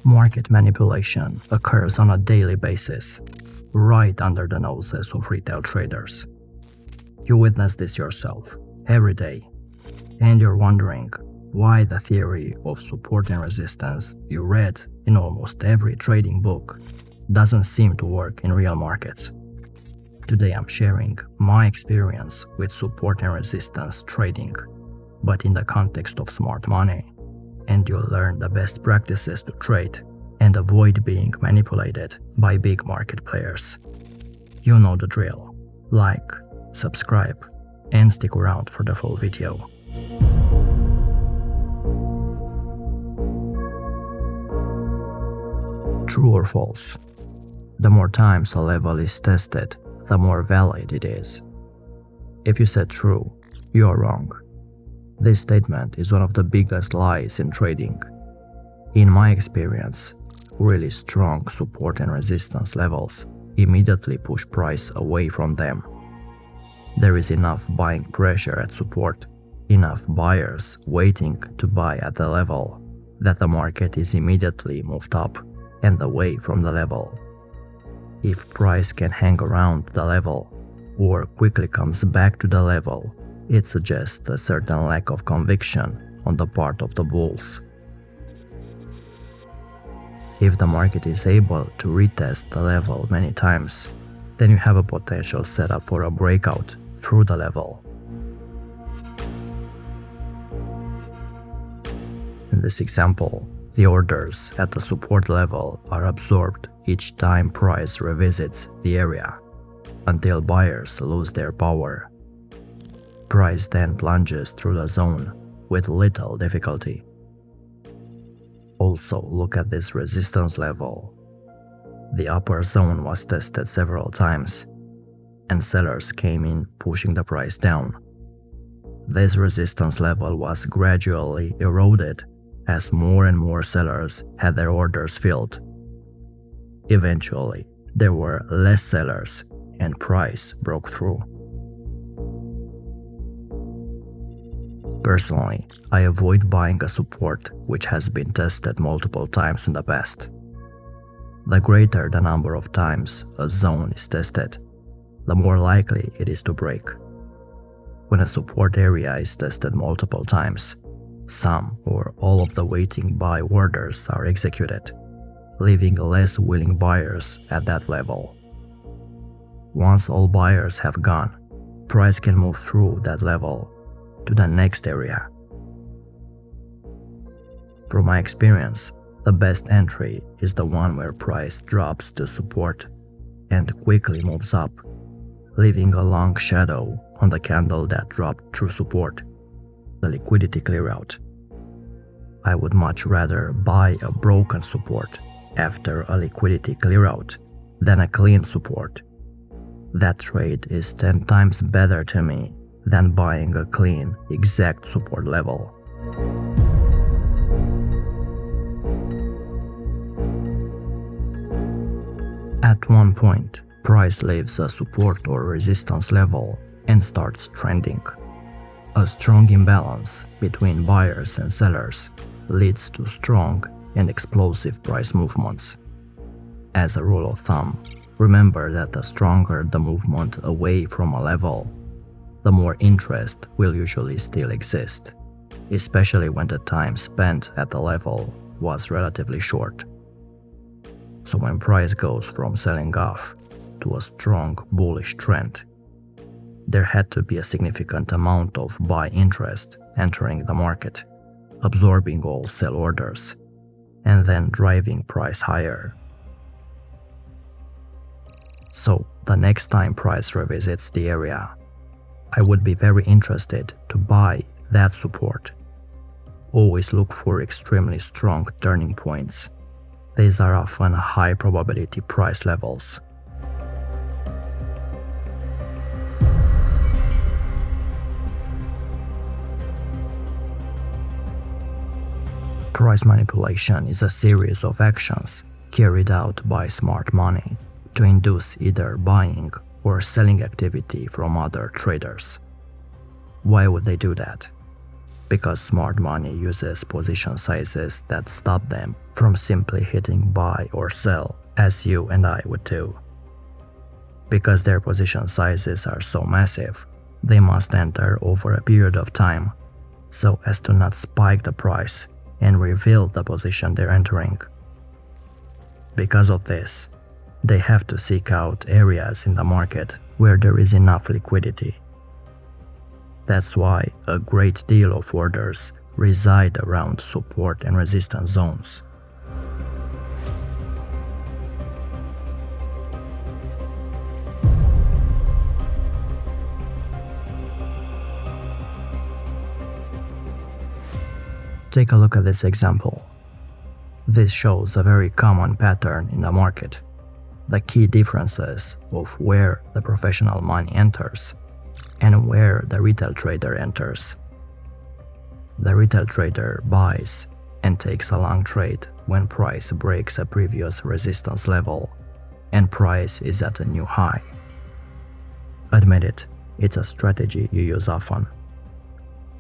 Market manipulation occurs on a daily basis, right under the noses of retail traders. You witness this yourself, every day, and you're wondering why the theory of support and resistance you read in almost every trading book doesn't seem to work in real markets. Today I'm sharing my experience with support and resistance trading, but in the context of smart money, and you'll learn the best practices to trade and avoid being manipulated by big market players. You know the drill. Like, subscribe, and stick around for the full video. True or false? The more times a level is tested, the more valid it is. If you said true, you are wrong. This statement is one of the biggest lies in trading. In my experience, really strong support and resistance levels immediately push price away from them. There is enough buying pressure at support, enough buyers waiting to buy at the level, that the market is immediately moved up and away from the level. If price can hang around the level or quickly comes back to the level, it suggests a certain lack of conviction on the part of the bulls. If the market is able to retest the level many times, then you have a potential setup for a breakout through the level. In this example, the orders at the support level are absorbed each time price revisits the area, until buyers lose their power. Price then plunges through the zone with little difficulty. Also, look at this resistance level. The upper zone was tested several times, and sellers came in pushing the price down. This resistance level was gradually eroded as more and more sellers had their orders filled. Eventually, there were less sellers and price broke through. Personally, I avoid buying a support which has been tested multiple times in the past. The greater the number of times a zone is tested, the more likely it is to break. When a support area is tested multiple times, some or all of the waiting buy orders are executed, leaving less willing buyers at that level. Once all buyers have gone, price can move through that level to the next area. From my experience, the best entry is the one where price drops to support and quickly moves up, leaving a long shadow on the candle that dropped through support, the liquidity clear out. I would much rather buy a broken support after a liquidity clear out than a clean support. That trade is 10 times better to me than buying a clean, exact support level. At one point, price leaves a support or resistance level and starts trending. A strong imbalance between buyers and sellers leads to strong and explosive price movements. As a rule of thumb, remember that the stronger the movement away from a level, the more interest will usually still exist, especially when the time spent at the level was relatively short. So when price goes from selling off to a strong bullish trend, there had to be a significant amount of buy interest entering the market, absorbing all sell orders, and then driving price higher. So the next time price revisits the area, I would be very interested to buy that support. Always look for extremely strong turning points. These are often high probability price levels. Price manipulation is a series of actions carried out by smart money to induce either buying or selling activity from other traders. Why would they do that? because smart money uses position sizes that stop them from simply hitting buy or sell as you and I would do. Because their position sizes are so massive, they must enter over a period of time so as to not spike the price and reveal the position they're entering. Because of this, they have to seek out areas in the market where there is enough liquidity. That's why a great deal of orders reside around support and resistance zones. Take a look at this example. This shows a very common pattern in the market, the key differences of where the professional money enters and where the retail trader enters. The retail trader buys and takes a long trade when price breaks a previous resistance level and price is at a new high. Admit it, it's a strategy you use often.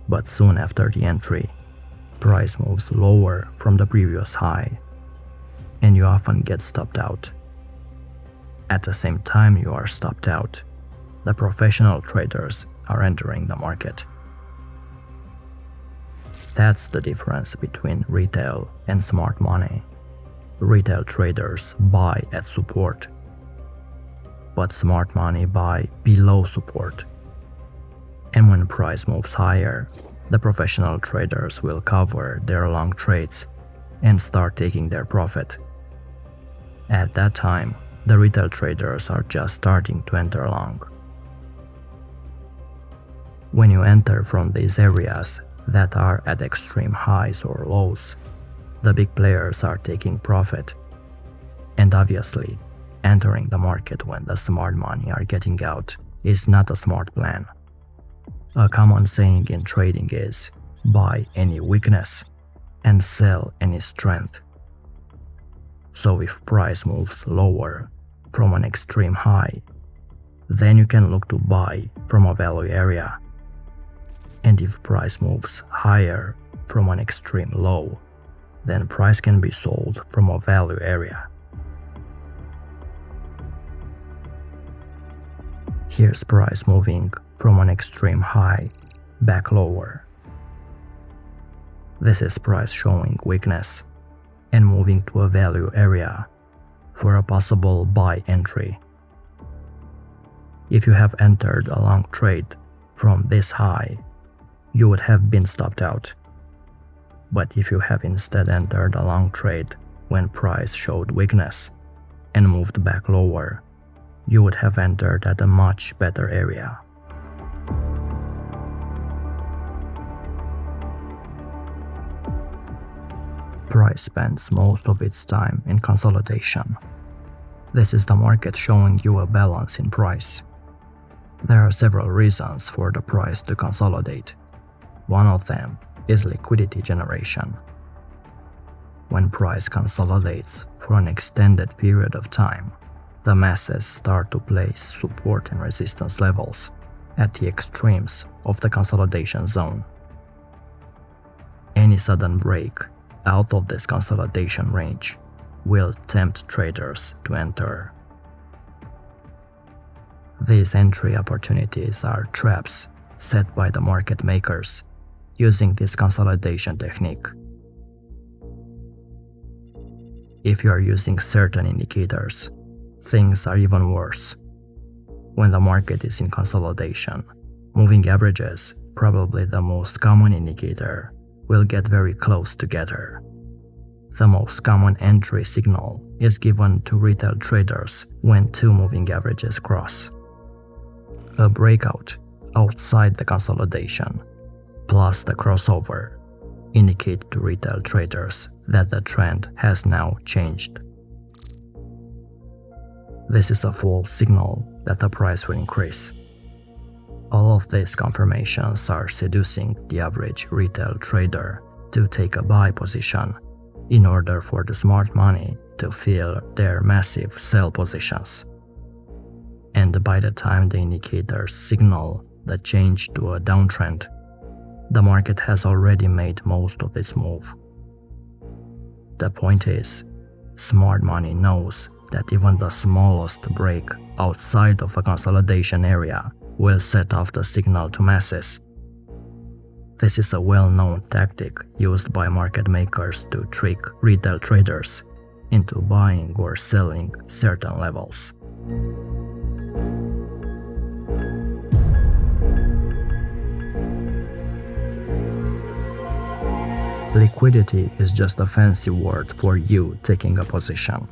But soon after the entry, price moves lower from the previous high, and you often get stopped out. At the same time you are stopped out, the professional traders are entering the market. That's the difference between retail and smart money. Retail traders buy at support, but smart money buy below support. And when price moves higher, the professional traders will cover their long trades and start taking their profit. At that time, the retail traders are just starting to enter long. When you enter from these areas that are at extreme highs or lows, the big players are taking profit. And obviously, entering the market when the smart money are getting out is not a smart plan. A common saying in trading is, buy any weakness and sell any strength. So if price moves lower from an extreme high, then you can look to buy from a value area. And if price moves higher from an extreme low, then price can be sold from a value area. Here's price moving from an extreme high back lower. This is price showing weakness and moving to a value area for a possible buy entry. If you have entered a long trade from this high, you would have been stopped out. But if you have instead entered a long trade when price showed weakness and moved back lower, you would have entered at a much better area. Price spends most of its time in consolidation. This is the market showing you a balance in price. There are several reasons for the price to consolidate. One of them is liquidity generation. When price consolidates for an extended period of time, the masses start to place support and resistance levels at the extremes of the consolidation zone. Any sudden break out of this consolidation range will tempt traders to enter. These entry opportunities are traps set by the market makers using this consolidation technique. If you are using certain indicators, things are even worse. When the market is in consolidation, moving averages, probably the most common indicator, will get very close together. The most common entry signal is given to retail traders when two moving averages cross. A breakout outside the consolidation plus the crossover indicate to retail traders that the trend has now changed. This is a false signal that the price will increase. All of these confirmations are seducing the average retail trader to take a buy position in order for the smart money to fill their massive sell positions. And by the time the indicators signal the change to a downtrend, The market has already made most of its move. The point is, smart money knows that even the smallest break outside of a consolidation area will set off the signal to masses. This is a well-known tactic used by market makers to trick retail traders into buying or selling certain levels. Liquidity is just a fancy word for you taking a position.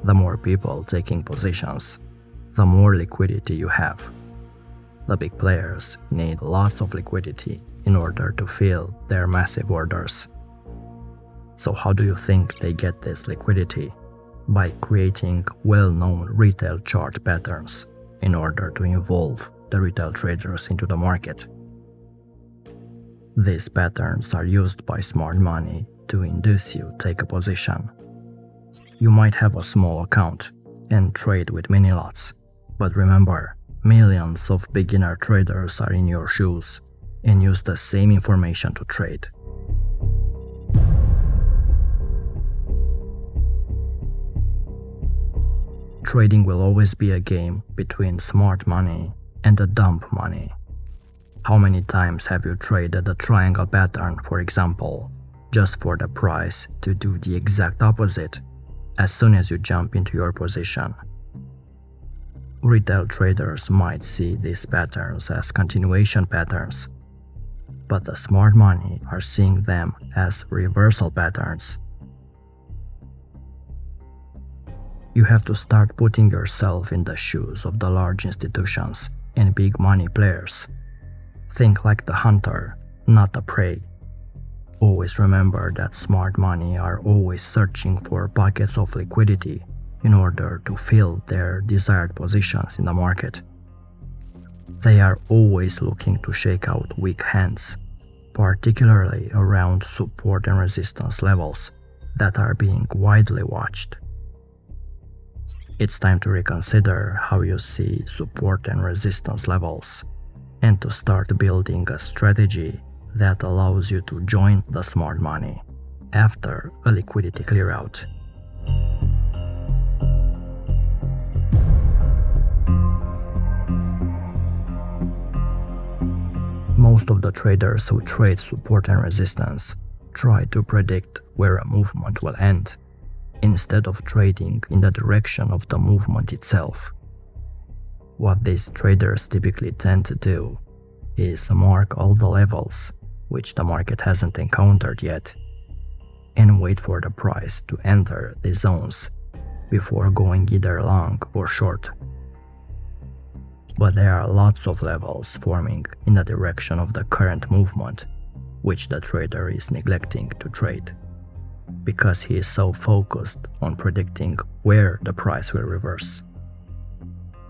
The more people taking positions, the more liquidity you have. The big players need lots of liquidity in order to fill their massive orders. So how do you think they get this liquidity? By creating well-known retail chart patterns in order to involve the retail traders into the market. These patterns are used by smart money to induce you to take a position. You might have a small account and trade with mini lots, but remember, millions of beginner traders are in your shoes and use the same information to trade. Trading will always be a game between smart money and the dumb money. How many times have you traded a triangle pattern, for example, just for the price to do the exact opposite as soon as you jump into your position? Retail traders might see these patterns as continuation patterns, but the smart money are seeing them as reversal patterns. You have to start putting yourself in the shoes of the large institutions and big money players. Think like the hunter, not the prey. Always remember that smart money are always searching for pockets of liquidity in order to fill their desired positions in the market. They are always looking to shake out weak hands, particularly around support and resistance levels that are being widely watched. It's time to reconsider how you see support and resistance levels, and to start building a strategy that allows you to join the smart money after a liquidity clearout. Most of the traders who trade support and resistance try to predict where a movement will end, instead of trading in the direction of the movement itself. What these traders typically tend to do is mark all the levels which the market hasn't encountered yet and wait for the price to enter the zones before going either long or short. But there are lots of levels forming in the direction of the current movement, which the trader is neglecting to trade, because he is so focused on predicting where the price will reverse.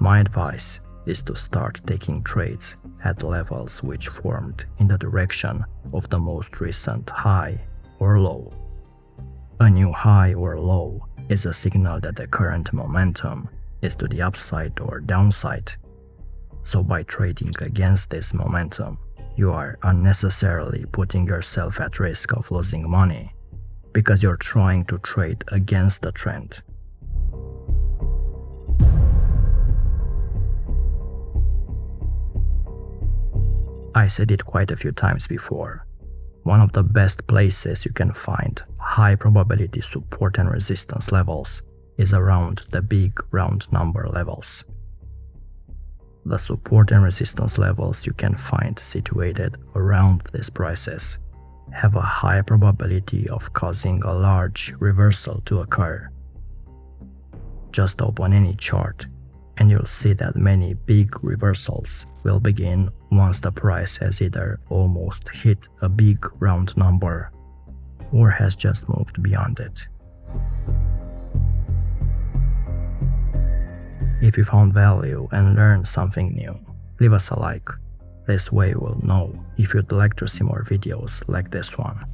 My advice is to start taking trades at levels which formed in the direction of the most recent high or low. A new high or low is a signal that the current momentum is to the upside or downside. So by trading against this momentum, you are unnecessarily putting yourself at risk of losing money because you're trying to trade against the trend. I said it quite a few times before. One of the best places you can find high probability support and resistance levels is around the big round number levels. The support and resistance levels you can find situated around these prices have a high probability of causing a large reversal to occur. Just open any chart and you'll see that many big reversals will begin once the price has either almost hit a big round number or has just moved beyond it. If you found value and learned something new, leave us a like. This way we'll know if you'd like to see more videos like this one.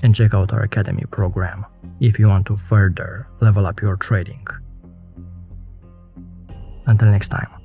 And check out our Academy program if you want to further level up your trading. Until next time.